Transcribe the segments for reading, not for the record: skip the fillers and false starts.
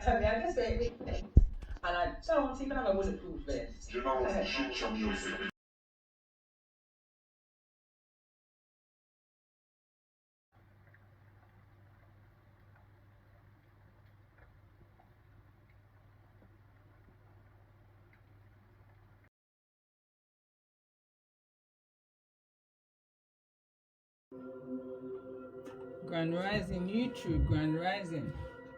I just say it makes sense. And I don't even have a bulletproof vest. Grand Rising YouTube, Grand Rising.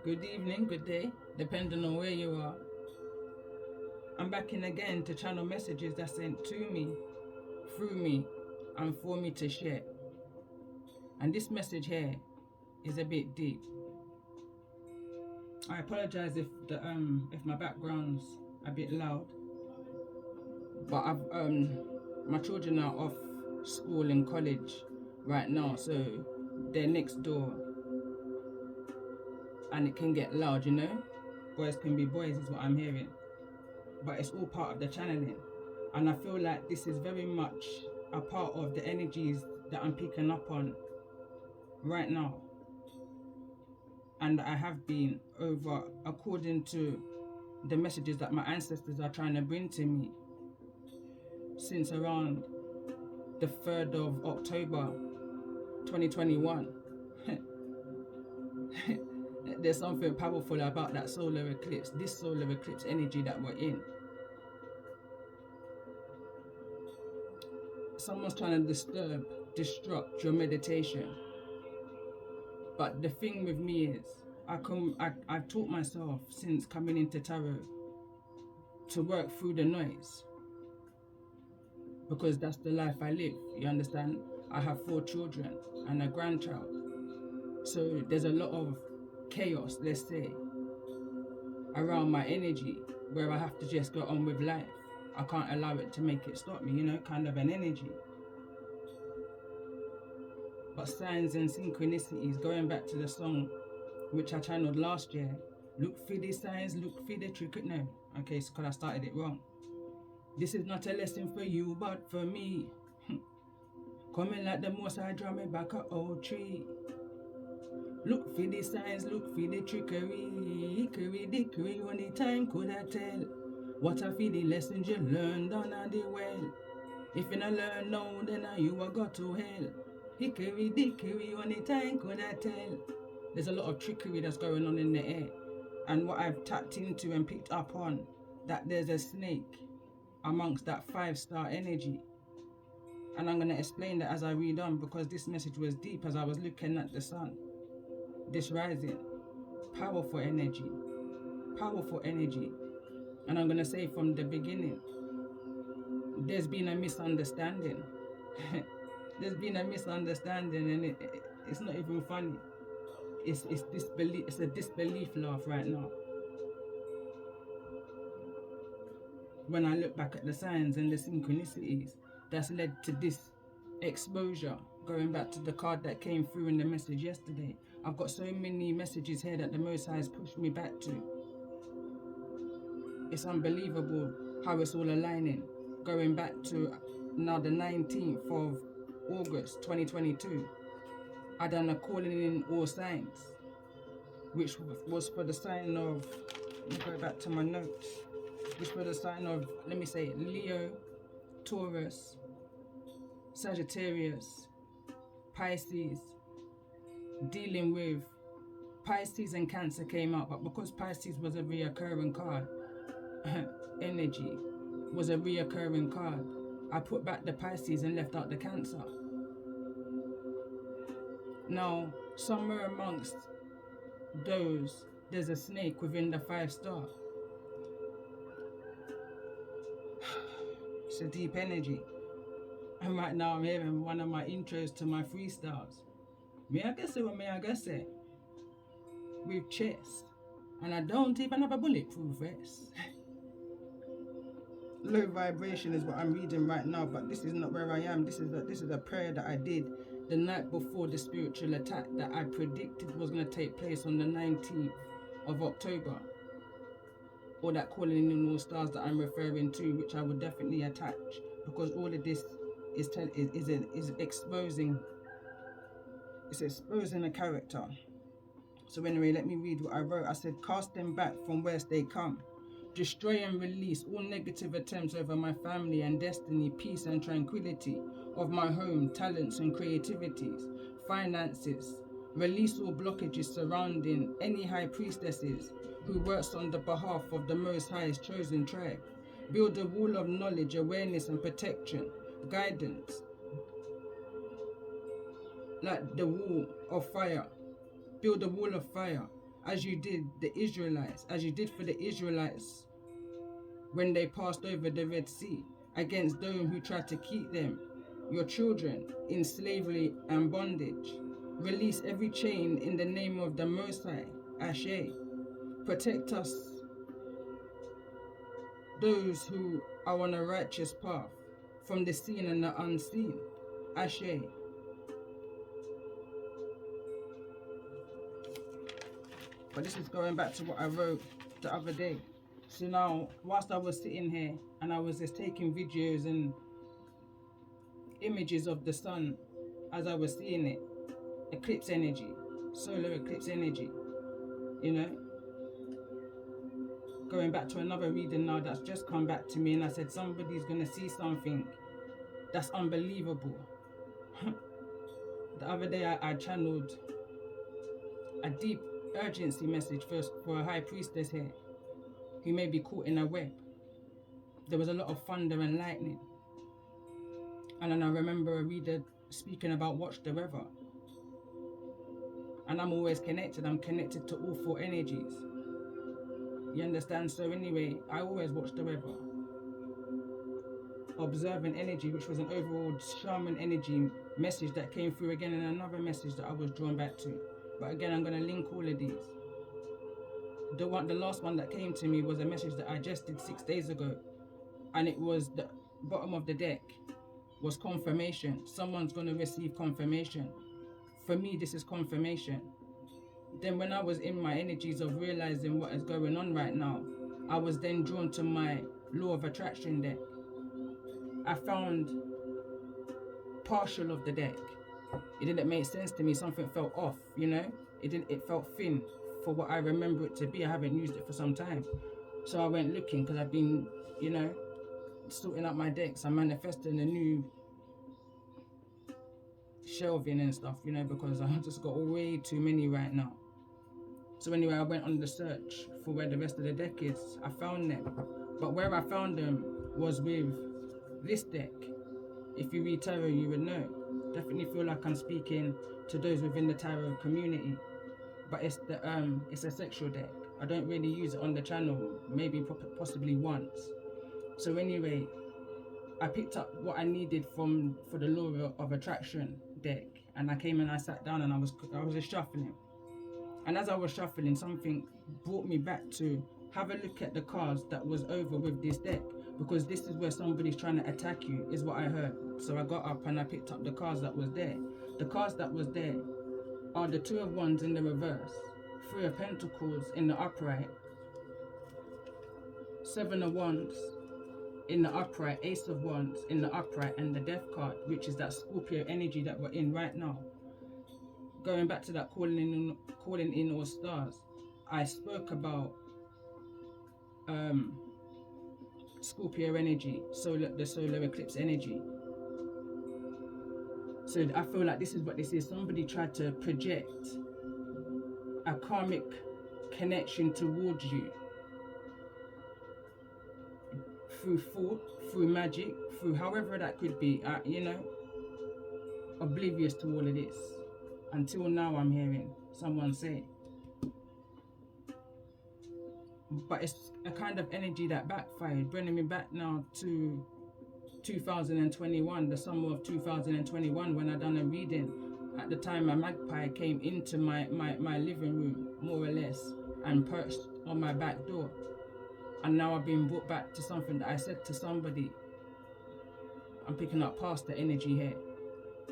Good evening, good day, depending on where you are. I'm back in again to channel messages that's sent to me, through me, and for me to share. And this message here is a bit deep. I apologize if my background's a bit loud, but my children are off school and college right now, so they're next door, and it can get loud, you know. Boys can be boys is what I'm hearing, but it's all part of the channeling, and I feel like this is very much a part of the energies that I'm picking up on right now, and I have been over according to the messages that my ancestors are trying to bring to me since around the 3rd of October 2021. There's something powerful about that solar eclipse, this solar eclipse energy that we're in. Someone's trying to disrupt your meditation. But the thing with me is, I've taught myself since coming into tarot to work through the noise, because that's the life I live, you understand? I have 4 children and a grandchild. So there's a lot of chaos, let's say, around my energy, where I have to just go on with life. I can't allow it to make it stop me, you know, kind of an energy. But signs and synchronicities, going back to the song which I channeled last year, look for the signs, look for the trick. No, okay, so because I started it wrong. This is not a lesson for you, but for me. Coming like the most I draw me back a old tree. Look for the signs, look for the trickery. Hickory dickory, only time could I tell. What are for the lessons you learned on the well? If you not learn now, then you are got to hell. Hickory dickory, only time could I tell. There's a lot of trickery that's going on in the air. And what I've tapped into and picked up on, that there's a snake amongst that 5-star energy. And I'm going to explain that as I read on, because this message was deep as I was looking at the sun. This rising, powerful energy, powerful energy. And I'm going to say from the beginning, there's been a misunderstanding. There's been a misunderstanding, and it's not even funny. It's disbelief. It's a disbelief laugh right now. When I look back at the signs and the synchronicities that's led to this exposure, going back to the card that came through in the message yesterday, I've got so many messages here that the Most High has pushed me back to. It's unbelievable how it's all aligning. Going back to now the 19th of August 2022, I done a calling in all signs, which was for the sign of, let me go back to my notes, which was the sign of, let me say, Leo, Taurus, Sagittarius, Pisces. Dealing with Pisces and Cancer came out, but because Pisces was a reoccurring card, energy was a reoccurring card, I put back the Pisces and left out the Cancer. Now, somewhere amongst those, there's a snake within the 5-star. It's a deep energy. And right now I'm hearing one of my intros to my freestyles. May I guess it or may I guess it? With chest. And I don't even have a bulletproof vest. Low vibration is what I'm reading right now, but this is not where I am. This is a prayer that I did the night before the spiritual attack that I predicted was going to take place on the 19th of October. Or that calling in all stars that I'm referring to, which I would definitely attach, because all of this is exposing. It's exposing a character So anyway, let me read what I wrote. I said, cast them back from whence they come. Destroy and release all negative attempts over my family and destiny, peace and tranquility of my home, talents and creativities, finances. Release all blockages surrounding any high priestesses who works on the behalf of the Most High's chosen tribe. Build a wall of knowledge, awareness and protection, guidance, like the wall of fire. Build a wall of fire as you did for the Israelites when they passed over the Red Sea, against those who tried to keep them, your children, in slavery and bondage. Release every chain in the name of the Most High, Ashe. Protect us, those who are on a righteous path, from the seen and the unseen, Ashe. But this is going back to what I wrote the other day. So now, whilst I was sitting here and I was just taking videos and images of the sun as I was seeing it, eclipse energy, solar eclipse energy, you know, going back to another reading now that's just come back to me, and I said somebody's going to see something that's unbelievable. The other day I channeled a deep urgency message for a high priestess here who may be caught in a web. There was a lot of thunder and lightning. And then I remember a reader speaking about watch the weather. And I'm always connected. I'm connected to all four energies. You understand? So anyway, I always watch the weather. Observant energy, which was an overall shaman energy message that came through again in another message that I was drawn back to. But again, I'm going to link all of these. The last one that came to me was a message that I just did 6 days ago. And it was the bottom of the deck was confirmation. Someone's going to receive confirmation. For me, this is confirmation. Then when I was in my energies of realizing what is going on right now, I was then drawn to my law of attraction deck. I found partial of the deck. It didn't make sense to me. Something felt off, you know? It felt thin for what I remember it to be. I haven't used it for some time. So I went looking because I've been, you know, sorting out my decks. I'm manifesting a new shelving and stuff, you know, because I've just got way too many right now. So anyway, I went on the search for where the rest of the deck is. I found them. But where I found them was with this deck. If you read tarot, you would know. Definitely feel like I'm speaking to those within the tarot community. But it's a sexual deck. I don't really use it on the channel, maybe possibly once. So anyway, I picked up what I needed for the law of attraction deck, and I came and I sat down and I was just shuffling. And as I was shuffling, something brought me back to have a look at the cards that was over with this deck, because this is where somebody's trying to attack you, is what I heard. So I got up and I picked up the cards that was there. The cards that was there are the Two of Wands in the reverse, Three of Pentacles in the upright, Seven of Wands in the upright, Ace of Wands in the upright, and the Death card, which is that Scorpio energy that we're in right now. Going back to that calling in all stars, I spoke about Scorpio energy, the solar eclipse energy. So I feel like this is what this is. Somebody tried to project a karmic connection towards you through thought, through magic, through however that could be, you know, oblivious to all of this. Until now I'm hearing someone say. But it's a kind of energy that backfired, bringing me back now to 2021, the summer of 2021, when I done a reading. At the time, a magpie came into my living room, more or less, and perched on my back door. And now I've been brought back to something that I said to somebody. I'm picking up pastor energy here,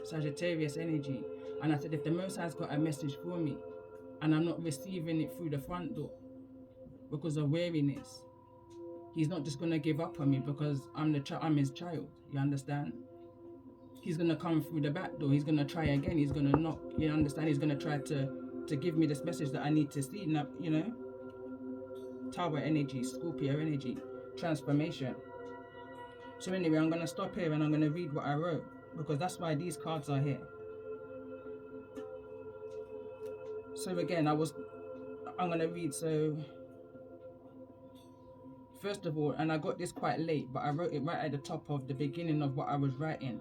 Sagittarius energy. And I said, if the Most High's got a message for me, and I'm not receiving it through the front door because of weariness, He's not just going to give up on me because I'm His child, you understand? He's going to come through the back door. He's going to try again. He's going to knock, you understand? He's going to try to to give me this message that I need to see now, you know. Tower energy, Scorpio energy, transformation. So anyway, I'm going to stop here and I'm going to read what I wrote, because that's why these cards are here. So again, I'm going to read. So first of all, and I got this quite late, but I wrote it right at the top of the beginning of what I was writing.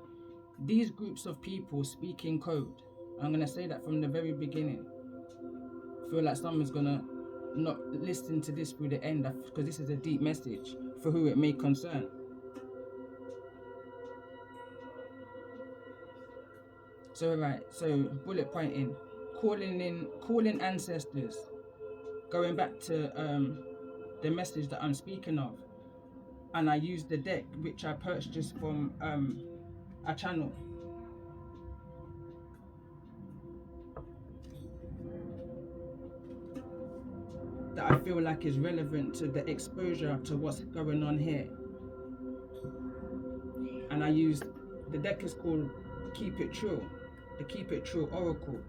These groups of people speak in code. I'm going to say that from the very beginning. I feel like someone's going to not listen to this through the end, because this is a deep message for who it may concern. So right, so bullet pointing, calling ancestors, going back to the message that I'm speaking of, and I used the deck which I purchased from a channel. That I feel like is relevant to the exposure to what's going on here. And I used, the deck is called Keep It True, the Keep It True Oracle.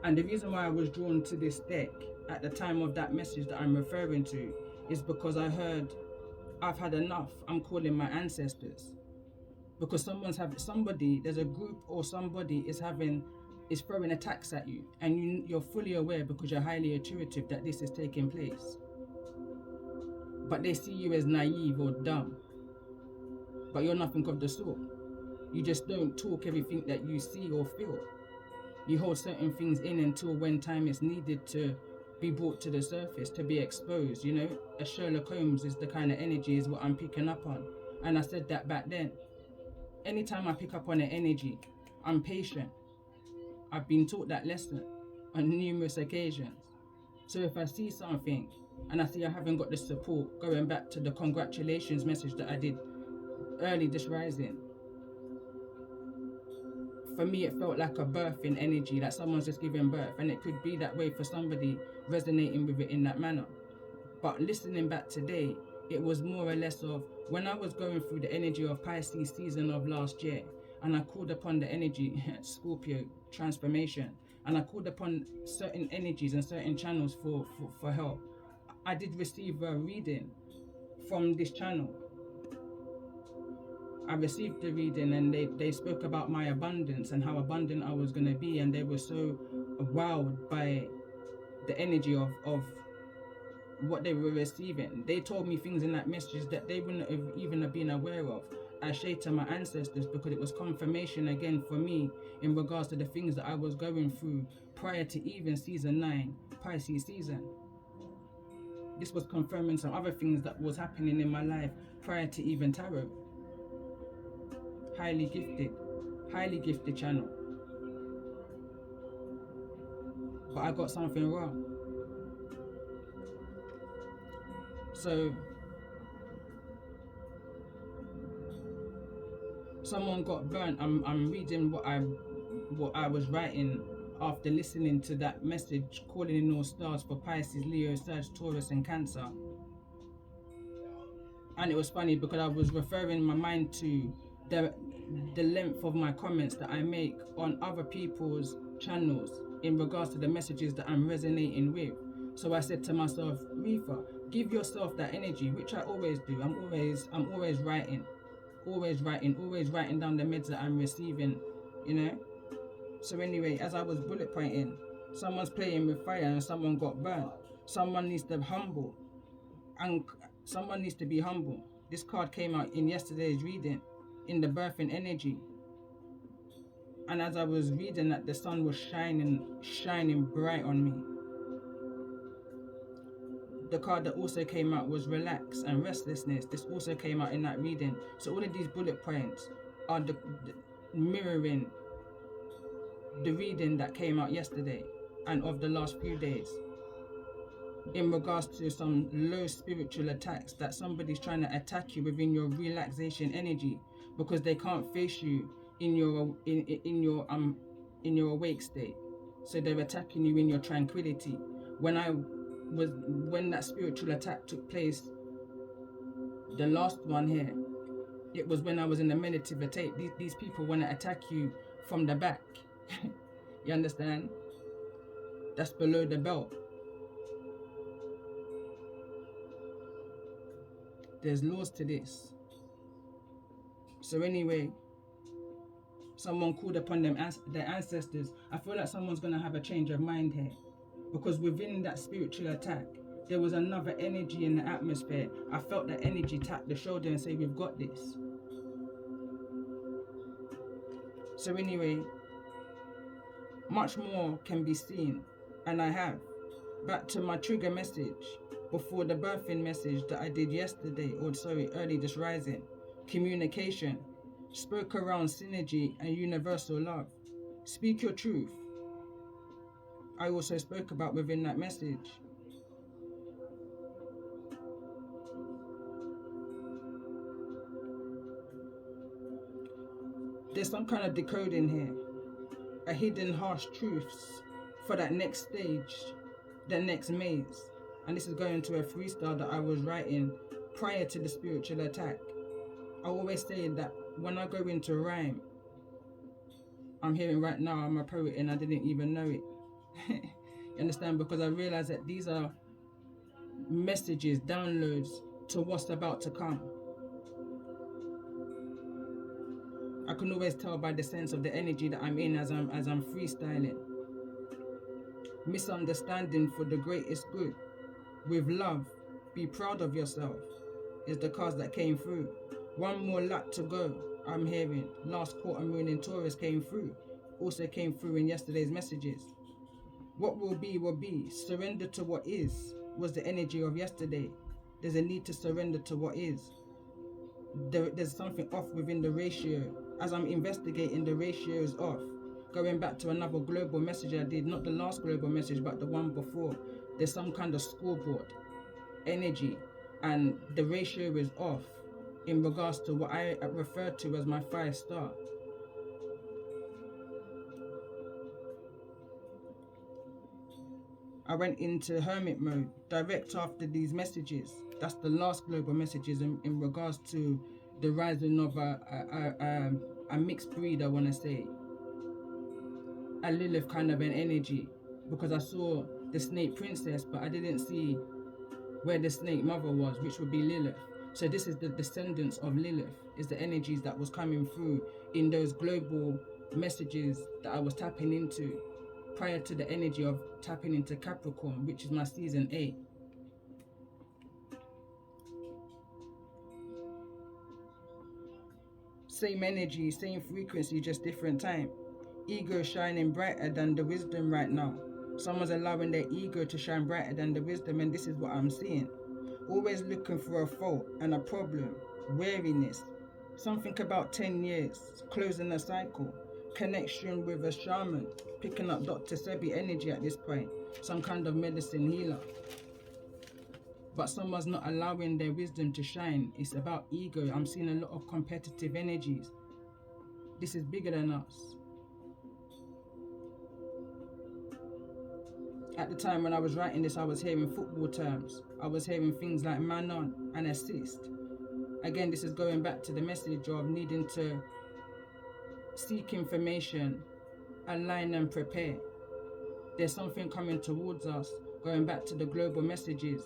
And the reason why I was drawn to this deck at the time of that message that I'm referring to is because I heard, I've had enough, I'm calling my ancestors. Because there's a group or somebody is throwing attacks at you, and you're fully aware because you're highly intuitive that this is taking place. But they see you as naive or dumb. But you're nothing of the sort. You just don't talk everything that you see or feel. You hold certain things in until when time is needed to be brought to the surface, to be exposed, you know. A Sherlock Holmes is the kind of energy is what I'm picking up on. And I said that back then. Anytime I pick up on an energy, I'm patient. I've been taught that lesson on numerous occasions. So if I see something and I see I haven't got the support, going back to the congratulations message that I did early this rising, for me it felt like a birthing energy, like someone's just giving birth, and it could be that way for somebody resonating with it in that manner. But listening back today, it was more or less of when I was going through the energy of Pisces season of last year, and I called upon the energy, Scorpio, transformation, and I called upon certain energies and certain channels for help. I did receive a reading from this channel. I received the reading, and they spoke about my abundance and how abundant I was going to be, and they were so wowed by the energy of what they were receiving. They told me things in that message that they wouldn't have even have been aware of. I shared to my ancestors because it was confirmation again for me in regards to the things that I was going through prior to even season 9, Pisces season. This was confirming some other things that was happening in my life prior to even tarot. Highly gifted channel. But I got something wrong. So someone got burnt. I'm reading what I was writing after listening to that message, calling in all stars for Pisces, Leo, Sag, Taurus and Cancer. And it was funny because I was referring my mind to the length of my comments that I make on other people's channels in regards to the messages that I'm resonating with. So I said to myself, Reefa, give yourself that energy, which I always do. I'm always writing down the meds that I'm receiving, you know. So anyway, as I was bullet pointing, someone's playing with fire and someone got burnt. Someone needs to humble, and someone needs to be humble. This card came out in yesterday's reading, in the birthing energy. And as I was reading that, the sun was shining bright on me. The card that also came out was relax and restlessness. This also came out in that reading. So all of these bullet points are the mirroring the reading that came out yesterday and of the last few days in regards to some low spiritual attacks that somebody's trying to attack you within your relaxation energy because they can't face you in your awake state. So they're attacking you in your tranquility. When that spiritual attack took place, the last one here, it was when I was in the meditative state. These people want to attack you from the back. You understand? that's below the belt. There's laws to this. So anyway, someone called upon their ancestors. I feel like someone's going to have a change of mind here, because within that spiritual attack, there was another energy in the atmosphere. I felt that energy tap the shoulder and say, we've got this. So anyway, much more can be seen, and I have. Back to my trigger message before the birthing message that I did yesterday, or sorry, early this rising. Communication. Spoke around synergy and universal love. Speak your truth. I also spoke about within that message. There's some kind of decoding here. A hidden harsh truths for that next stage, the next maze. And this is going to a freestyle that I was writing prior to the spiritual attack. I always say that when I go into rhyme, I'm hearing right now I'm a poet and I didn't even know it. You understand? Because I realize that these are messages, downloads to what's about to come. I can always tell by the sense of the energy that I'm in as I'm freestyling. Misunderstanding for the greatest good. With love, be proud of yourself, is the cards that came through. One more lap to go, I'm hearing. Last quarter moon in Taurus came through. Also came through in yesterday's messages. What will be. Surrender to what is, was the energy of yesterday. There's a need to surrender to what is. There's something off within the ratio. As I'm investigating, the ratio is off. Going back to another global message I did, not the last global message, but the one before. There's some kind of scoreboard energy, and the ratio is off in regards to what I refer to as my 5-star. I went into hermit mode direct after these messages. That's the last global messages in regards to the rising of a mixed breed, I want to say. A Lilith kind of an energy, because I saw the snake princess, but I didn't see where the snake mother was, which would be Lilith. So this is the descendants of Lilith, is the energies that was coming through in those global messages that I was tapping into prior to the energy of tapping into Capricorn, which is my season 8. Same energy, same frequency, just different time. Ego shining brighter than the wisdom right now. Someone's allowing their ego to shine brighter than the wisdom, and this is what I'm seeing. Always looking for a fault and a problem. Wariness. Something about 10 years. Closing a cycle. Connection with a shaman. Picking up Dr. Sebi energy at this point. Some kind of medicine healer. But someone's not allowing their wisdom to shine. It's about ego. I'm seeing a lot of competitive energies. This is bigger than us. At the time when I was writing this, I was hearing football terms. I was hearing things like man on and assist. Again, this is going back to the message of needing to seek information, align and prepare. There's something coming towards us, going back to the global messages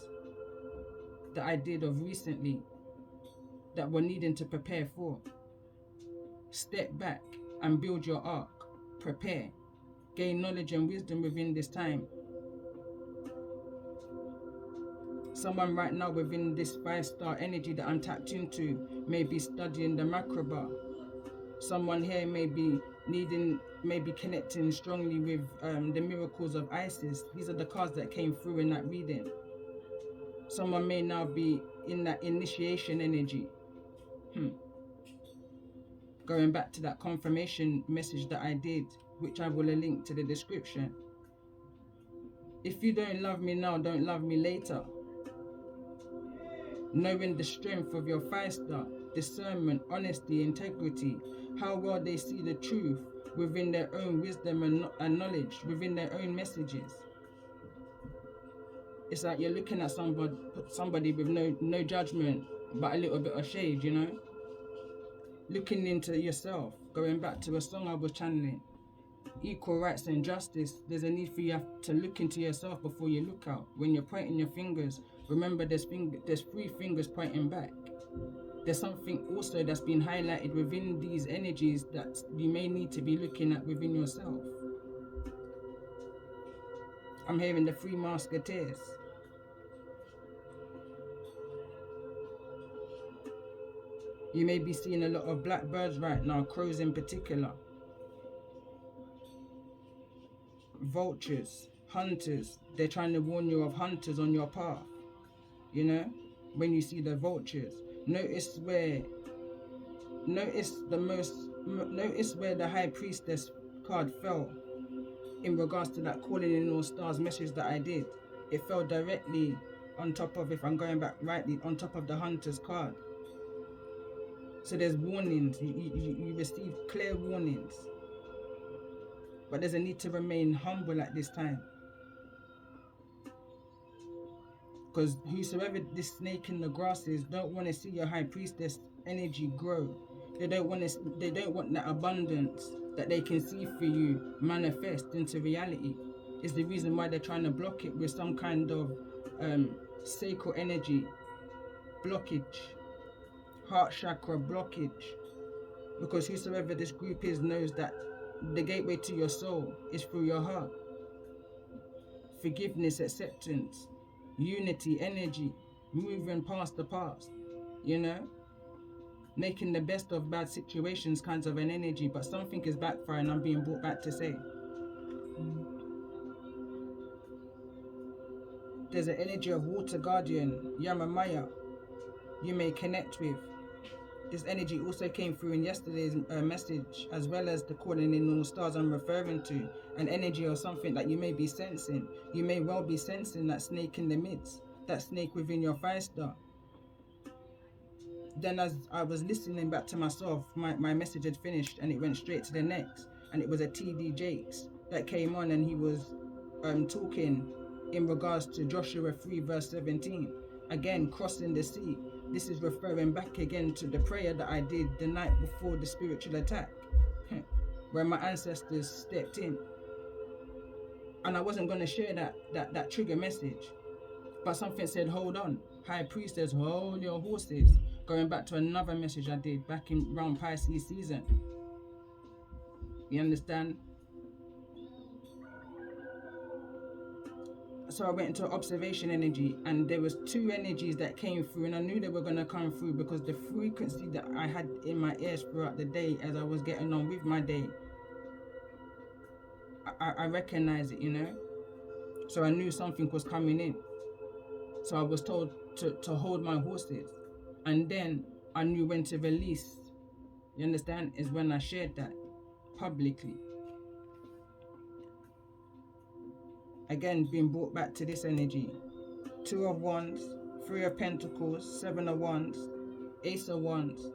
that I did of recently that we're needing to prepare for. Step back and build your arc. Prepare. Gain knowledge and wisdom within this time. Someone right now within this 5-star energy that I'm tapped into may be studying the macrobar. Someone here may be connecting strongly with the miracles of Isis. These are the cards that came through in that reading. Someone may now be in that initiation energy. Going back to that confirmation message that I did, which I will link to the description. If you don't love me now, don't love me later. Knowing the strength of your 5-star, discernment, honesty, integrity, how well they see the truth within their own wisdom and knowledge, within their own messages. It's like you're looking at somebody with no judgment, but a little bit of shade, you know? Looking into yourself, going back to a song I was channeling. equal rights and justice, there's a need for you to look into yourself before you look out. When you're pointing your fingers, remember there's 3 fingers pointing back. There's something also that's been highlighted within these energies that you may need to be looking at within yourself. I'm hearing the 3 Musketeers. You may be seeing a lot of black birds right now, crows in particular. Vultures, hunters. They're trying to warn you of hunters on your path. You know, when you see the vultures, notice where the Highpriestess card fell in regards to that calling in all stars message that I did. It fell directly on top of, if I'm going back rightly, on top of the hunter's card. So there's warnings, you receive clear warnings. But there's a need to remain humble at this time. Because whosoever this snake in the grass is don't want to see your Highpriestess energy grow. They don't want that abundance that they can see for you manifest into reality. Is the reason why they're trying to block it with some kind of sacral energy blockage, heart chakra blockage. Because whosoever this group is knows that the gateway to your soul is through your heart. Forgiveness, acceptance, unity, energy, moving past the past, you know? Making the best of bad situations, kinds of an energy, but something is backfiring. I'm being brought back to say. There's an energy of water guardian, Yamamaya, you may connect with. This energy also came through in yesterday's message, as well as the calling in all stars I'm referring to. An energy or something that you may be sensing. You may well be sensing that snake in the midst, that snake within your 5-star. Then as I was listening back to myself, my message had finished and it went straight to the next. And it was a TD Jakes that came on, and he was talking in regards to Joshua 3 verse 17. Again, crossing the sea. This is referring back again to the prayer that I did the night before the spiritual attack, where my ancestors stepped in. And I wasn't going to share that trigger message, but something said, hold on, Highpriestess, hold your horses. Going back to another message I did back in around Pisces season. You understand? So I went into observation energy, and there was 2 energies that came through, and I knew they were going to come through because the frequency that I had in my ears throughout the day as I was getting on with my day, I recognized it, you know? So I knew something was coming in. So I was told to hold my horses. And then I knew when to release. You understand? Is when I shared that publicly. Again, being brought back to this energy. 2 of Wands, 3 of Pentacles, 7 of Wands, Ace of Wands.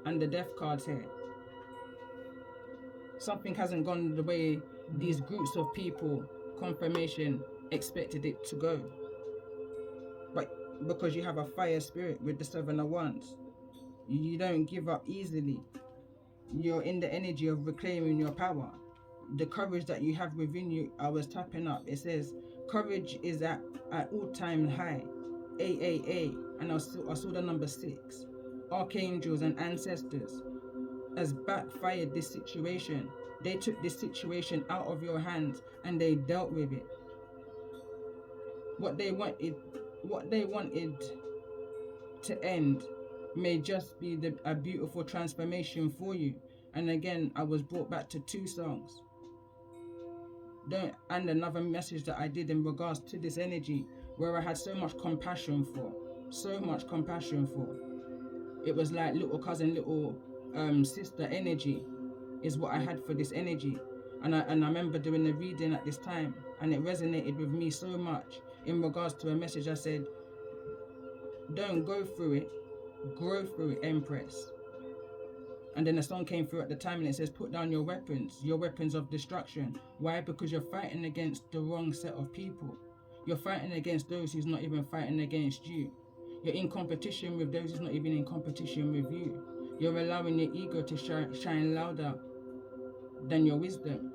And the Death card's here. Something hasn't gone the way these groups of people, confirmation, expected it to go. But because you have a fire spirit with the 7 of Wands, you don't give up easily. You're in the energy of reclaiming your power. The courage that you have within you, I was tapping up. It says, courage is at all-time high. AAA. And I saw the number 6. Archangels and ancestors has backfired this situation. They took this situation out of your hands and they dealt with it. What they wanted to end may just be a beautiful transformation for you. And again, I was brought back to 2 songs. And another message that I did in regards to this energy, where I had so much compassion for. It was like little cousin, little sister energy is what I had for this energy. And I remember doing the reading at this time, and it resonated with me so much in regards to a message. I said, don't go through it, grow through it, Empress. And then the song came through at the time, and it says, put down your weapons of destruction. Why? Because you're fighting against the wrong set of people. You're fighting against those who's not even fighting against you. You're in competition with those who's not even in competition with you. You're allowing your ego to shine louder than your wisdom.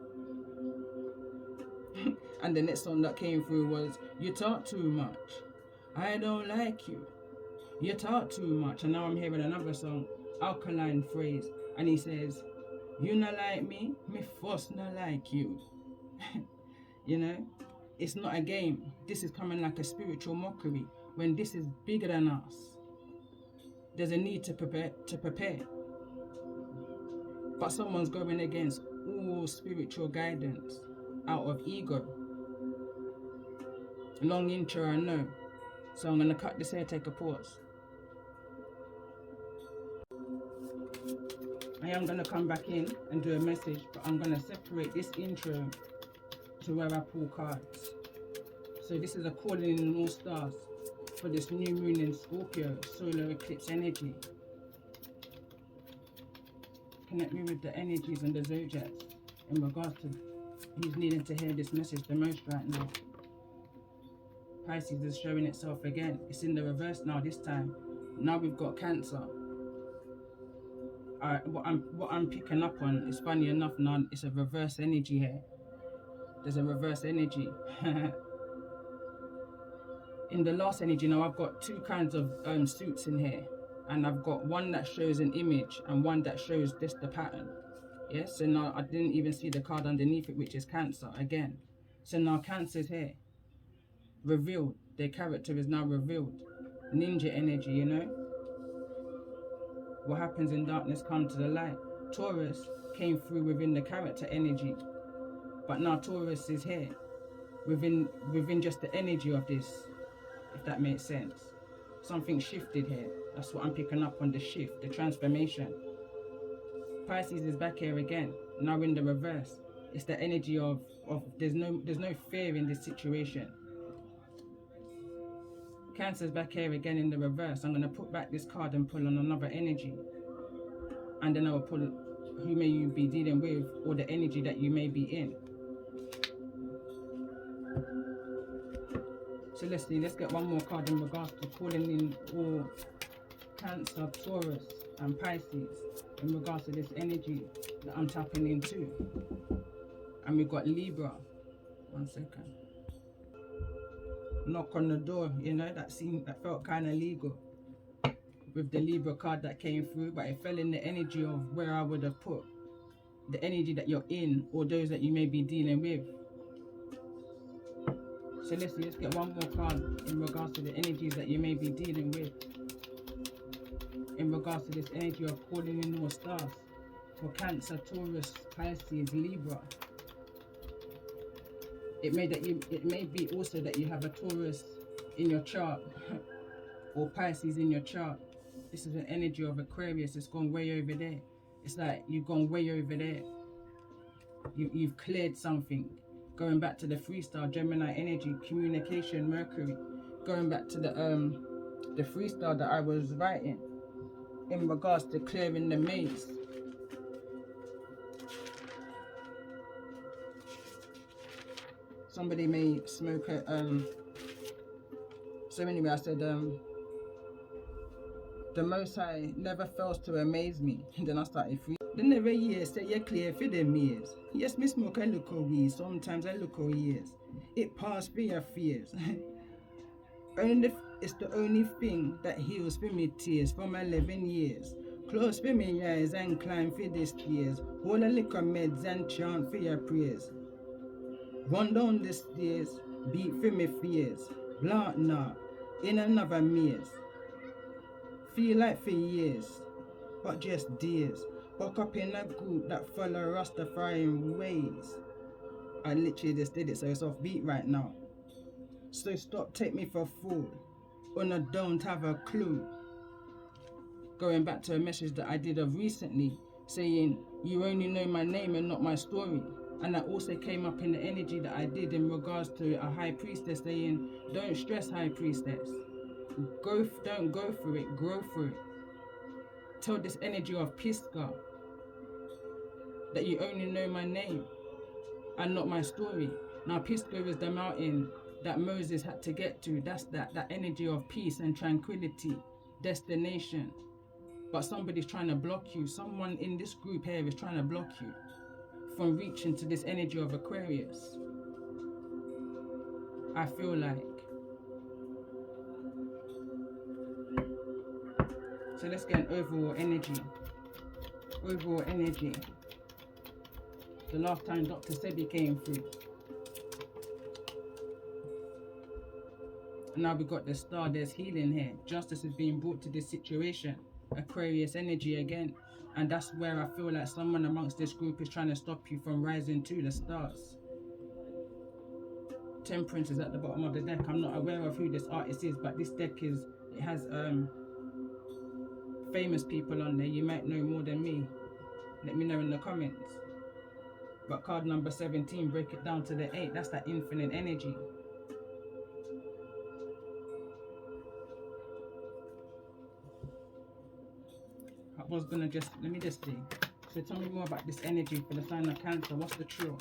And the next song that came through was, you talk too much, I don't like you, you talk too much. And now I'm hearing another song, alkaline phrase, and he says, you not like me first not like you. You know, it's not a game. This is coming like a spiritual mockery. When this is bigger than us, there's a need to prepare. But someone's going against all spiritual guidance out of ego. Long intro, I know. So I'm going to cut this here, take a pause. I am going to come back in and do a message, but I'm going to separate this intro to where I pull cards. So this is a calling in all stars for this new moon in Scorpio, solar eclipse energy. Connect me with the energies and the zodiacs in regards to who's needing to hear this message the most right now. Pisces is showing itself again. It's in the reverse now this time. Now we've got Cancer. What I'm picking up on is, funny enough, now it's a reverse energy here. There's a reverse energy. In the last energy now, I've got two kinds of suits in here. And I've got one that shows an image and one that shows just the pattern. Yes, so now I didn't even see the card underneath it, which is Cancer again. So now Cancer's here. Revealed. Their character is now revealed. Ninja energy, you know. What happens in darkness comes to the light. Taurus came through within the character energy. But now Taurus is here. Within just the energy of this, if that makes sense. Something shifted here. That's what I'm picking up on, the shift, the transformation. Pisces is back here again, now in the reverse. It's the energy of there's no fear in this situation. Cancer's back here again in the reverse. I'm going to put back this card and pull on another energy. And then I will pull who may you be dealing with, or the energy that you may be in. So let's get one more card in regards to calling in all Cancer, Taurus and Pisces in regards to this energy that I'm tapping into. And we've got Libra. 1 second. Knock on the door, you know, that felt kind of legal with the Libra card that came through, but it fell in the energy of where I would have put the energy that you're in, or those that you may be dealing with. So let's get one more card in regards to the energies that you may be dealing with, in regards to this energy of calling in all stars for Cancer, Taurus, Pisces, Libra. It may be also that you have a Taurus in your chart or Pisces in your chart. This is an energy of Aquarius. It's gone way over there. It's like you've gone way over there. You've cleared something. Going back to the freestyle, Gemini energy, communication, Mercury. Going back to the freestyle that I was writing in regards to clearing the maze. Somebody may smoke a so anyway, I said the Most High never fails to amaze me. And then I started free. The never years say you're clear for them years. Yes, me smoke a little weed, sometimes a little years. It passed for your fears. It's the only thing that heals for me tears from 11 years. Close for me eyes and climb for the stairs. Hold a liquor meds and chant for your prayers. Run down the stairs, beat for me fears. Blunt now, in another maze. Feel like for years, but just days. Woke up in a group that follow Rastafarian ways. I literally just did it, so it's off beat right now. So stop, take me for a fool. Or I don't have a clue. Going back to a message that I did of recently, saying, you only know my name and not my story. And that also came up in the energy that I did in regards to a High Priestess saying, don't stress, High Priestess. Don't go for it, grow through it. Tell this energy of Pisca that you only know my name and not my story. Now Pisca is the mountain that Moses had to get to. That's that energy of peace and tranquility, destination. but somebody's trying to block you. Someone in this group here is trying to block you from reaching to this energy of Aquarius. I feel like. So let's get an overall energy. Overall energy. The last time Dr. Sebi came through. And now we've got the star. There's healing here. Justice is being brought to this situation. Aquarius energy again. And that's where I feel like someone amongst this group is trying to stop you from rising to the stars. Temperance is at the bottom of the deck. I'm not aware of who this artist is, but this deck is, it has famous people on there. You might know more than me. Let me know in the comments. But card number 17, break it down to the 8. That's that infinite energy. I was gonna just, let me just see. So tell me more about this energy for the sign of Cancer. What's the truth?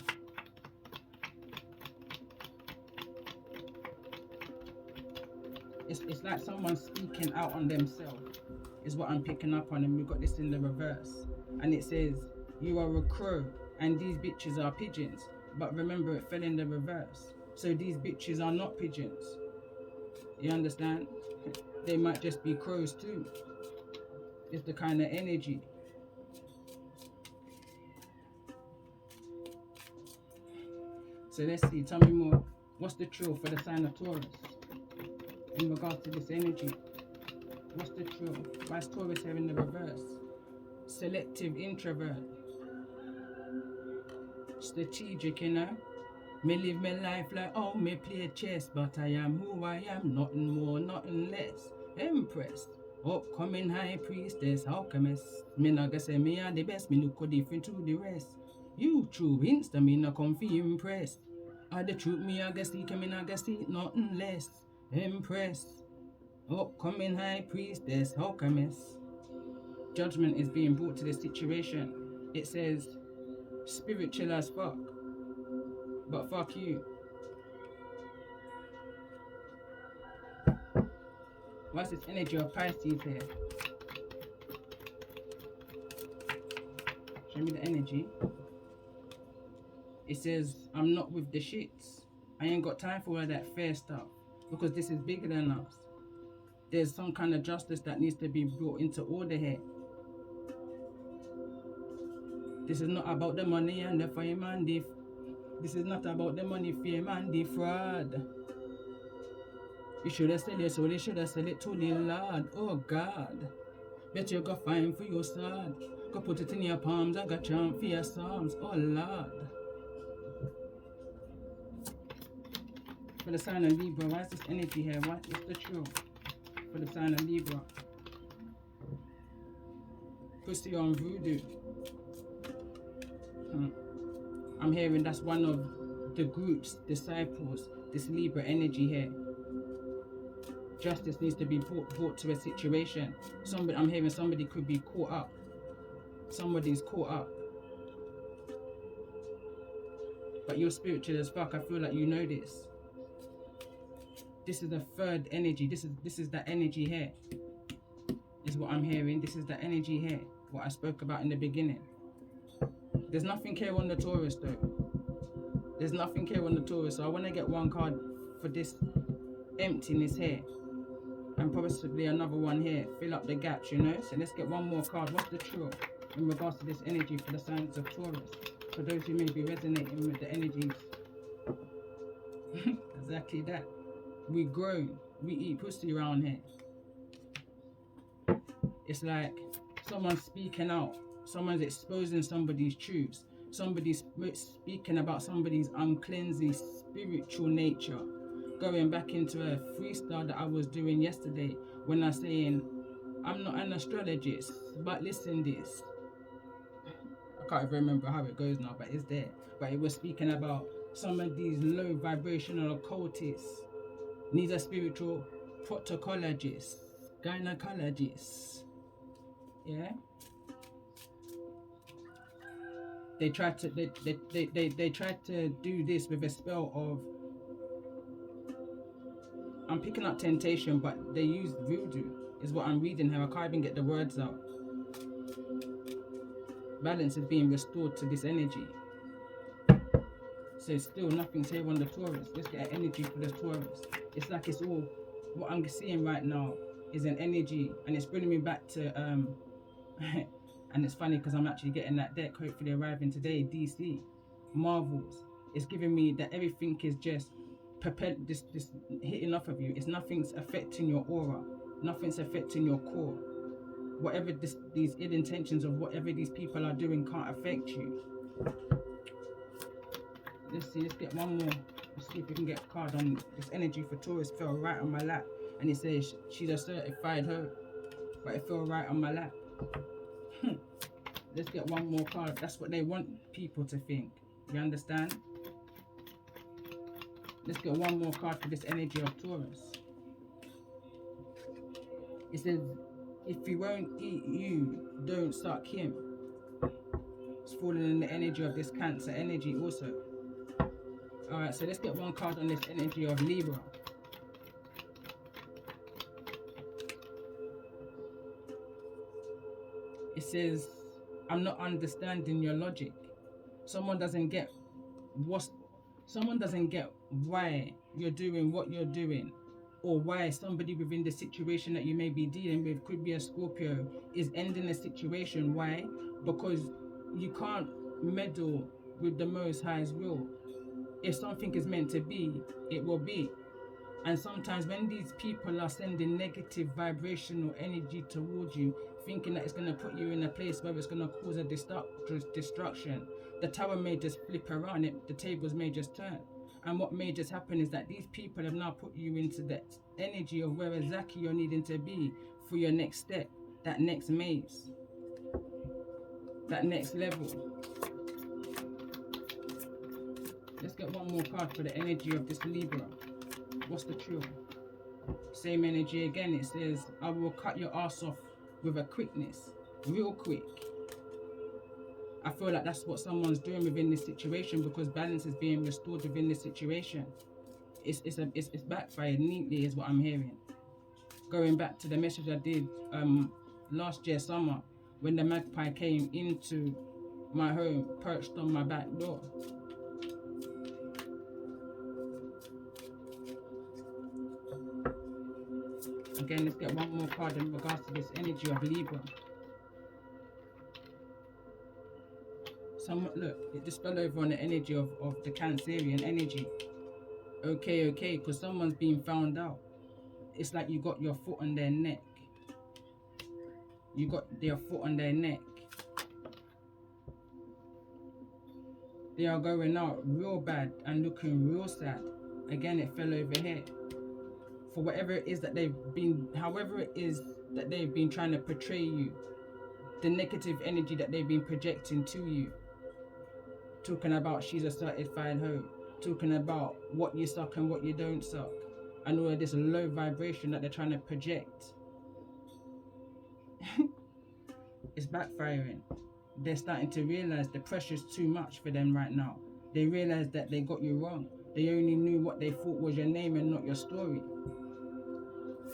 It's like someone speaking out on themselves is what I'm picking up on, and we've got this in the reverse. And it says, you are a crow and these bitches are pigeons. But remember, it fell in the reverse. So these bitches are not pigeons. You understand? They might just be crows too. It's the kind of energy. So let's see, tell me more. What's the truth for the sign of Taurus in regards to this energy? What's the truth? Why is Taurus here in the reverse? Selective introvert. Strategic, you know? Me live my life like, oh, me play chess, but I am who I am, nothing more, nothing less. Empress, upcoming high priestess, alchemist. Me not gonna say me are the best, me look different to the rest. You true insta, me not come fi impress. Or the truth, me I guess seek, me not gonna see nothing less. Empress, upcoming high priestess, alchemist. Judgment is being brought to the situation. It says, spiritual as fuck, but fuck you. What's this energy of Pisces here? Show me the energy. It says, I'm not with the shits. I ain't got time for all that fair stuff, because this is bigger than us. There's some kind of justice that needs to be brought into order here. This is not about the money and the fame and the... This is not about the money, fame and the fraud. You should have sold your soul, you should have sold it to the Lord. Oh God. Bet you go find for your sword. Go put it in your palms and go chant for your psalms. Oh Lord. For the sign of Libra, why is this energy here? What is the truth for the sign of Libra? Pussy on voodoo. I'm hearing that's one of the group's disciples, this Libra energy here. Justice needs to be brought to a situation. I'm hearing somebody could be caught up. Somebody's caught up. But you're spiritual as fuck. I feel like you know this. This is the third energy. This is that energy here. Is what I'm hearing. This is the energy here. What I spoke about in the beginning. There's nothing here on the Taurus though. There's nothing here on the Taurus. So I want to get one card for this emptiness here. And possibly another one here. Fill up the gaps, you know. So let's get one more card. What's the truth in regards to this energy for the signs of Taurus? For those who may be resonating with the energies. Exactly that. We grow. We eat pussy around here. It's like someone's speaking out. Someone's exposing somebody's truths. Somebody's speaking about somebody's uncleansing spiritual nature. Going back into a freestyle that I was doing yesterday when I was saying, I'm not an astrologist, but listen this. I can't even remember how it goes now, but it's there. But it was speaking about some of these low vibrational occultists needs a spiritual protocologist, gynecologist. Yeah? They tried to they tried to do this with a spell of, I'm picking up temptation, but they used voodoo is what I'm reading here. I can't even get the words out. Balance is being restored to this energy. So still nothing's here on the Taurus. Let's get an energy for the Taurus. It's like it's all, what I'm seeing right now is an energy, and it's bringing me back to and it's funny because I'm actually getting that deck hopefully arriving today, DC Marvels. It's giving me that everything is just this hitting off of you. It's nothing's affecting your aura, nothing's affecting your core. Whatever these ill intentions of whatever these people are doing can't affect you. Let's see, let's get one more. Let's see if we can get a card on this energy for Taurus. Fell right on my lap, and it says she's a certified hoe, but it fell right on my lap. Let's get one more card. That's what they want people to think. You understand? Let's get one more card for this energy of Taurus. It says, if he won't eat you, don't suck him. It's falling in the energy of this Cancer energy also. Alright, so let's get one card on this energy of Libra. It says, I'm not understanding your logic. Someone doesn't get why you're doing what you're doing, or why somebody within the situation that you may be dealing with, could be a Scorpio, is ending a situation. Why? Because you can't meddle with the Most High's will. If something is meant to be, it will be. And sometimes when these people are sending negative vibrational energy towards you, thinking that it's going to put you in a place where it's going to cause a destruction, the tower may just flip around, the tables may just turn. And what may just happen is that these people have now put you into that energy of where exactly you're needing to be for your next step, that next maze, that next level. Let's get one more card for the energy of this Libra. What's the truth? Same energy again. It says, I will cut your ass off with a quickness, real quick. I feel like that's what someone's doing within this situation, because balance is being restored within this situation. It's backfired neatly is what I'm hearing. Going back to the message I did last year summer, when the magpie came into my home, perched on my back door. Again, let's get one more card in regards to this energy of Libra. Look, it just fell over on the energy of the Cancerian energy. Okay, because someone's being found out. It's like you got your foot on their neck. You got their foot on their neck. They are going out real bad and looking real sad. Again, it fell over here. For whatever it is that they've been, however it is that they've been trying to portray you, the negative energy that they've been projecting to you. Talking about she's a certified hoe, talking about what you suck and what you don't suck, and all of this low vibration that they're trying to project. It's backfiring. They're starting to realize the pressure's too much for them right now. They realize that they got you wrong. They only knew what they thought was your name and not your story.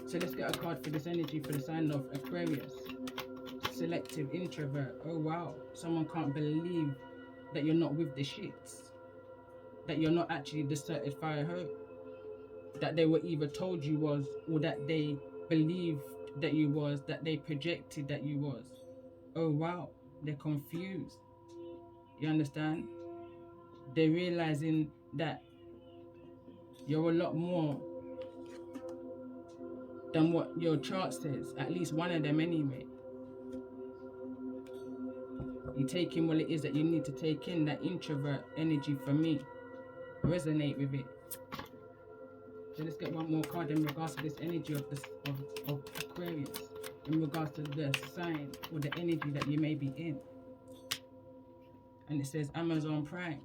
So let's get a card for this energy for the sign of Aquarius. Selective introvert. Oh wow, someone can't believe that you're not with the shits, that you're not actually the certified hoe, that they were either told you was, or that they believed that you was, that they projected that you was. Oh wow, they're confused. You understand? They're realizing that you're a lot more than what your chart says, at least one of them anyway. You take in what it is that you need to take in, that introvert energy for me. Resonate with it. So let's get one more card in regards to this energy of Aquarius, in regards to the sign or the energy that you may be in. And it says Amazon Prime.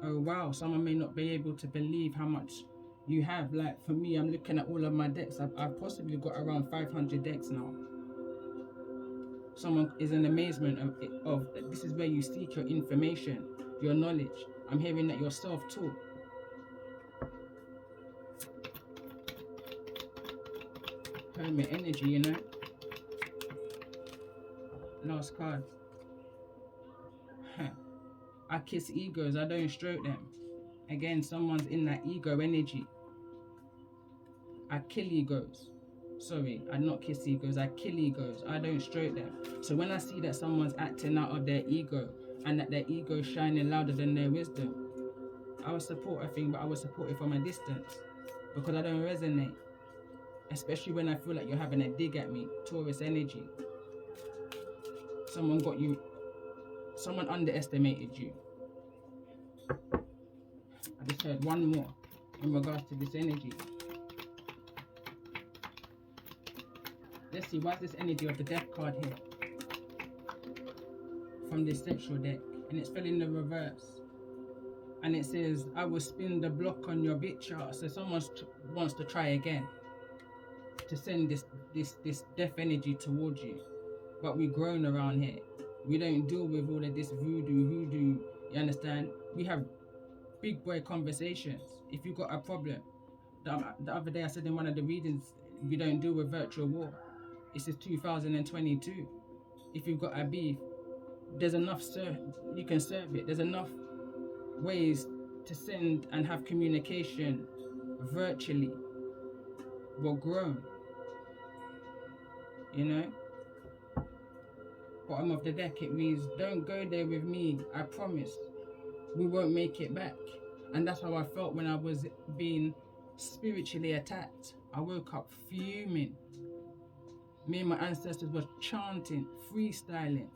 Oh wow, someone may not be able to believe how much you have. Like for me, I'm looking at all of my decks. I've possibly got around 500 decks now. Someone is in amazement of this is where you seek your information, your knowledge. I'm hearing that you're self-taught. Hermit energy, you know. Last card. I kiss egos, I don't stroke them. Again, someone's in that ego energy. I kill egos. Sorry, I not kiss egos, I kill egos. I don't stroke them. So when I see that someone's acting out of their ego and that their ego is shining louder than their wisdom, I will support a thing, but I will support it from a distance because I don't resonate. Especially when I feel like you're having a dig at me, Taurus energy. Someone got you, someone underestimated you. I just heard one more in regards to this energy. Let's see, why is this energy of the Death card here? From the Ancestral deck, and it's fell in the reverse. And it says, I will spin the block on your bit chart. So someone wants to try again to send this death energy towards you. But we've grown around here. We don't deal with all of this voodoo, you understand? We have big boy conversations. If you got a problem, the other day I said in one of the readings, we don't deal with virtual war. This is 2022. If you've got a beef, there's enough, you can serve it. There's enough ways to send and have communication virtually. We're grown, you know? Bottom of the deck, it reads, don't go there with me, I promise. We won't make it back. And that's how I felt when I was being spiritually attacked. I woke up fuming. Me and my ancestors were chanting, freestyling.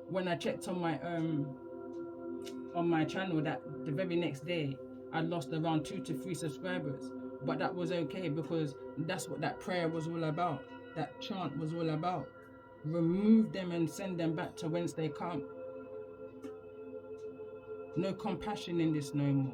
When I checked on my channel, that the very next day, I lost around 2 to 3 subscribers. But that was okay because that's what that prayer was all about. That chant was all about. Remove them and send them back to whence they come. No compassion in this no more.